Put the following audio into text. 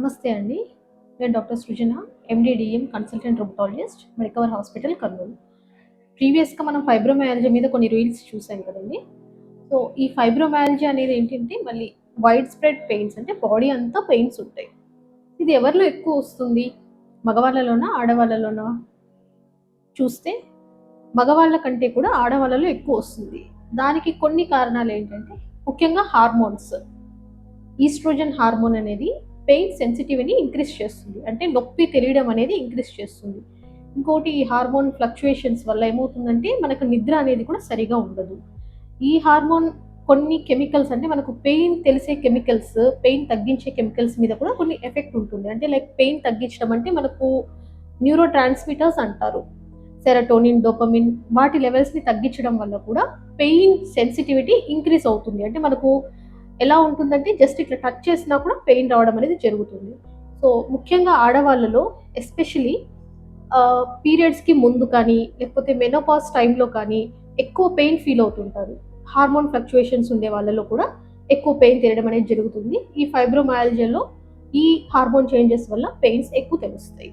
నమస్తే అండి. నేను doctor Srujana, MD DM consultant rheumatologist, Medicover hospital, Kurnool. ప్రీవియస్‌గా మనం ఫైబ్రోమైయాల్జియా మీద కొన్ని రీల్స్ చూసాం కదండీ! సో, ఈ ఫైబ్రోమైయాల్జియా అనేది ఏంటంటే మళ్ళీ వైడ్ స్ప్రెడ్ పెయిన్స్ అంటే బాడీ అంతా పెయిన్స్ ఉంటాయి. ఇది ఎవరిలో ఎక్కువ వస్తుంది? మగవాళ్ళలోనా? ఆడవాళ్ళలోనా? చూస్తే మగవాళ్ళ కంటే కూడా ఆడవాళ్ళలో ఎక్కువ వస్తుంది. దానికి కొన్ని కారణాలేంటంటే ముఖ్యంగా హార్మోన్స్. ఈస్ట్రోజన్ హార్మోన్ అనేది పెయిన్ సెన్సిటివిటీని ఇంక్రీజ్ చేస్తుంది. అంటే నొప్పి తెలియడం అనేది ఇంక్రీజ్ చేస్తుంది. ఇంకోటి ఈ హార్మోన్ ఫ్లక్చుయేషన్స్ వల్ల ఏమవుతుందంటే మనకు నిద్ర అనేది కూడా సరిగా ఉండదు. ఈ హార్మోన్ కొన్ని కెమికల్స్ అంటే మనకు పెయిన్ తెలిసే కెమికల్స్, పెయిన్ తగ్గించే కెమికల్స్ మీద కూడా కొన్ని ఎఫెక్ట్ ఉంటుంది. అంటే లైక్ పెయిన్ తగ్గించడం అంటే మనకు న్యూరో ట్రాన్స్‌మిటర్స్ అంటారు. సెరటోనిన్, డోపమిన్ వాటి లెవెల్స్‌ని తగ్గించడం వల్ల కూడా పెయిన్ సెన్సిటివిటీ ఇంక్రీజ్ అవుతుంది. అంటే మనకు ఎలా ఉంటుందంటే జస్ట్ ఇట్లా టచ్ చేసినా కూడా పెయిన్ రావడం అనేది జరుగుతుంది. సో, ముఖ్యంగా ఆడవాళ్ళలో ఎస్పెషల్లీ పీరియడ్స్‌కి ముందు కానీ, లేకపోతే మెనోపాజ్ టైంలో కానీ ఎక్కువ పెయిన్ ఫీల్ అవుతుంటారు. హార్మోన్ ఫ్లక్చుయేషన్స్ ఉండే వాళ్ళలో కూడా ఎక్కువ పెయిన్ తెలియడం అనేది జరుగుతుంది. ఈ ఫైబ్రోమైయాల్జియాలో ఈ హార్మోన్ చేంజెస్ వల్ల పెయిన్స్ ఎక్కువ తెలుస్తాయి.